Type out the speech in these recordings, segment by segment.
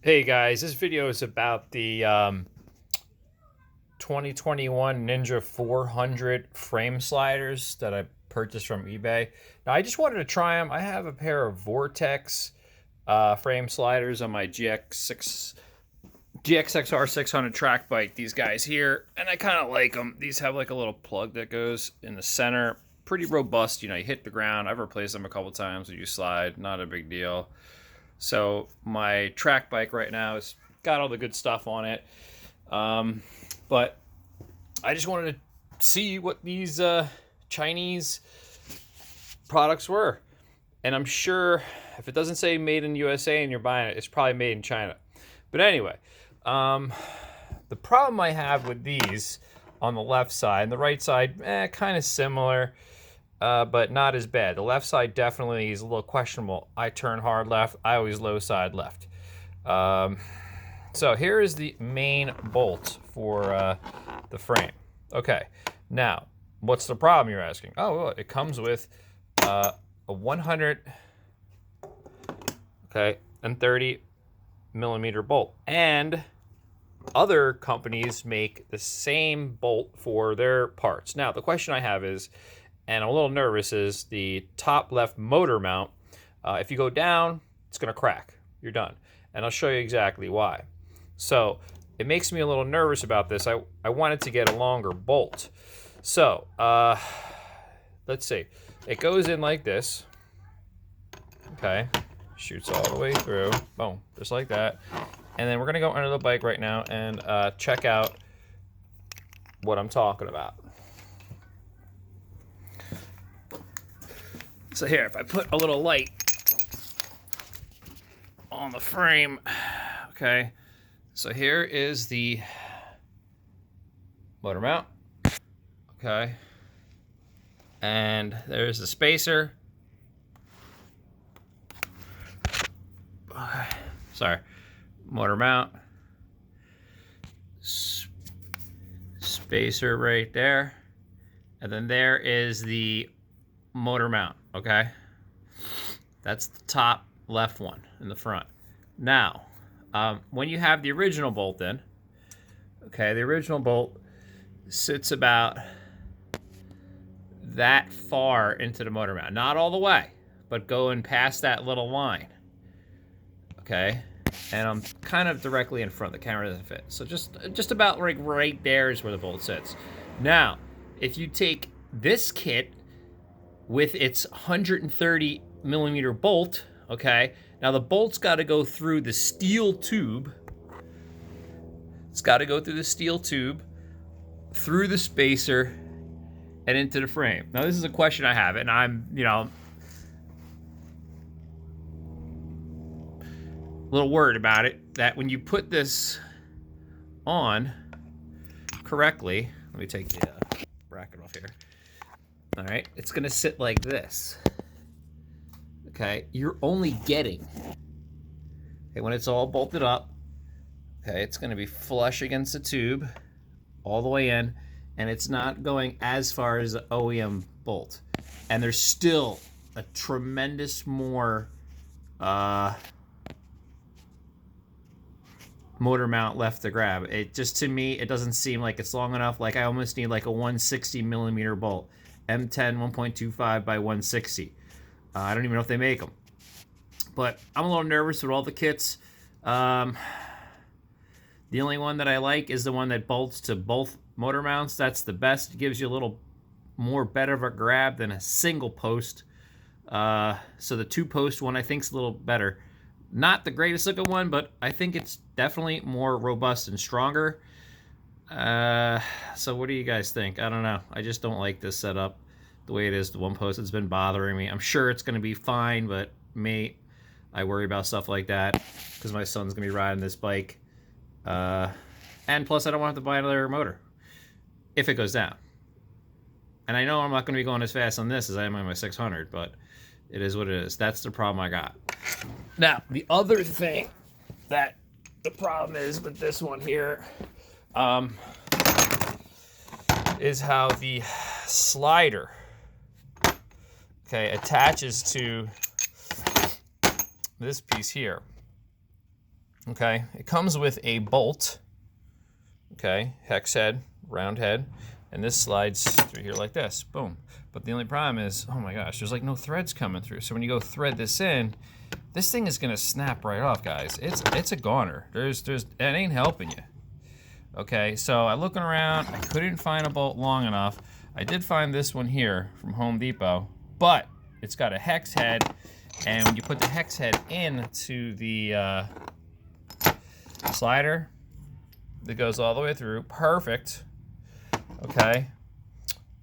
Hey guys, this video is about the 2021 Ninja 400 frame sliders that I purchased from eBay. Now I just wanted to try them. I have a pair of Vortex frame sliders on my GXXR 600 track bike, these guys here, and I kind of like them. These have like a little plug that goes in the center. Pretty robust, you hit the ground. I've replaced them a couple times when you slide, not a big deal. So my track bike right now has got all the good stuff on it, but I just wanted to see what these Chinese products were, and I'm sure if it doesn't say made in USA and you're buying it, it's probably made in China. But anyway, the problem I have with these on the left side and the right side, kind of similar. But not as bad. The left side definitely is a little questionable. I turn hard left. I always low side left. So here is the main bolt for the frame. Okay, now what's the problem, you're asking? Oh, well, it comes with a 100 and 30 millimeter bolt, and other companies make the same bolt for their parts. Now the question I have is, and I'm a little nervous, is the top left motor mount. If you go down, it's gonna crack. You're done. And I'll show you exactly why. So it makes me a little nervous about this. I wanted to get a longer bolt. So let's see. It goes in like this. Okay, shoots all the way through. Boom, just like that. And then we're gonna go under the bike right now and check out what I'm talking about. So here, if I put a little light on the frame, okay, so here is the motor mount, okay, and there's the spacer, okay, sorry, motor mount, spacer right there, and then there is the motor mount. Okay, that's the top left one in the front. Now, when you have the original bolt in, okay, the original bolt sits about that far into the motor mount. Not all the way, but going past that little line. Okay, and I'm kind of directly in front. The camera doesn't fit. So just about like right there is where the bolt sits. Now, if you take this kit with its 130 millimeter bolt, okay? Now the bolt's got to go through the steel tube. It's got to go through the steel tube, through the spacer, and into the frame. Now this is a question I have, and I'm, a little worried about it, that when you put this on correctly, let me take the bracket off here. All right, it's gonna sit like this. Okay, you're only getting, okay, when it's all bolted up, okay, it's gonna be flush against the tube all the way in, and it's not going as far as the OEM bolt. And there's still a tremendous more motor mount left to grab. It just, to me, it doesn't seem like it's long enough. Like I almost need like a 160 millimeter bolt. M10 1.25 by 160. I don't even know if they make them. But I'm a little nervous with all the kits. The only one that I like is the one that bolts to both motor mounts. That's the best. It gives you a little more better of a grab than a single post. So the two post one I think is a little better. Not the greatest looking one, but I think it's definitely more robust and stronger. So what do you guys think? I don't know. I just don't like this setup the way it is. The one post, it's been bothering me. I'm sure it's going to be fine, but I worry about stuff like that because my son's going to be riding this bike. And plus I don't want to have to buy another motor if it goes down. And I know I'm not going to be going as fast on this as I am on my 600, but it is what it is. That's the problem I got. Now, the other thing that the problem is with this one here, is how the slider, okay, attaches to this piece here. Okay, it comes with a bolt. Okay, hex head, round head, and this slides through here like this. Boom. But the only problem is, oh my gosh, there's like no threads coming through. So when you go thread this in, this thing is gonna snap right off, guys. It's a goner. It ain't helping you. Okay, so I'm looking around, I couldn't find a bolt long enough. I did find this one here from Home Depot, but it's got a hex head, and when you put the hex head into the slider, that goes all the way through, perfect. Okay,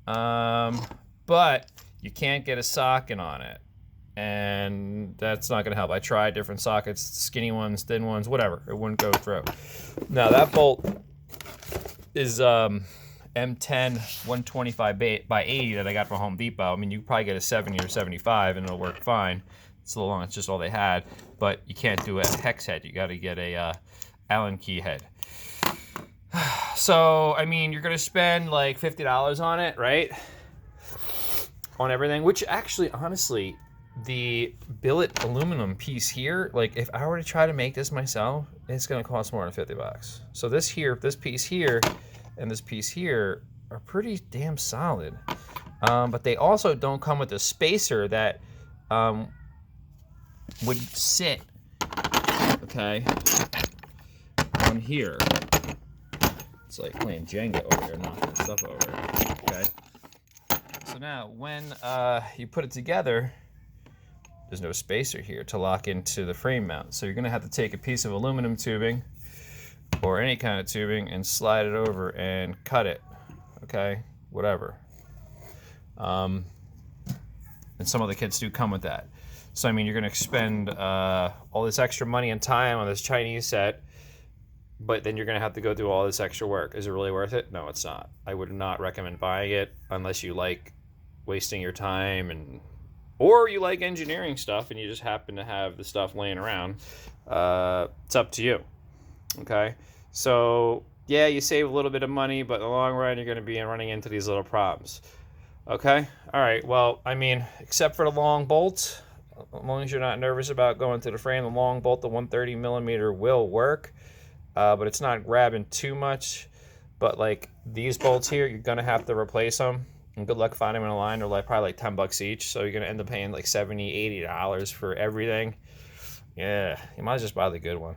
but you can't get a socket on it, and that's not gonna help. I tried different sockets, skinny ones, thin ones, whatever, it wouldn't go through. Now that bolt is M10 125 by 80 that I got from Home Depot. I mean, you could probably get a 70 or 75 and it'll work fine. It's a little long, it's just all they had, but you can't do a hex head. You gotta get a Allen key head. So, I mean, you're gonna spend like $50 on it, right? On everything, which actually, honestly, the billet aluminum piece here, like if I were to try to make this myself, it's gonna cost more than 50 bucks. So this piece here, and this piece here are pretty damn solid. But they also don't come with a spacer that would sit, okay, on here. It's like playing Jenga over here, knocking stuff over, okay? So now, when you put it together, there's no spacer here to lock into the frame mount. So you're gonna have to take a piece of aluminum tubing or any kind of tubing and slide it over and cut it, okay? Whatever. And some of the kits do come with that. So, I mean, you're gonna expend all this extra money and time on this Chinese set, but then you're gonna have to go through all this extra work. Is it really worth it? No, it's not. I would not recommend buying it unless you like wasting your time or you like engineering stuff and you just happen to have the stuff laying around. It's up to you. Okay, so yeah, you save a little bit of money, but in the long run, you're going to be running into these little problems. Okay, all right, well, I mean, except for the long bolt, as long as you're not nervous about going to the frame, the long bolt, the 130 millimeter will work, but it's not grabbing too much. But like these bolts here, you're going to have to replace them, and good luck finding them in a line. They're like probably like 10 bucks each, so you're going to end up paying like $70, $80 for everything. Yeah, you might just buy the good one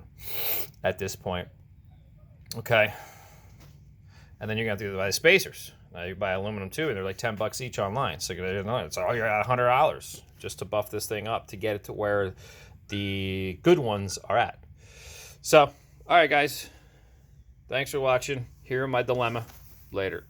at this point. Okay. And then you're going to have to buy the spacers. Now you buy aluminum too, and they're like 10 bucks each online. So it's all you're at $100 just to buff this thing up to get it to where the good ones are at. So, all right, guys. Thanks for watching. Here are my dilemma. Later.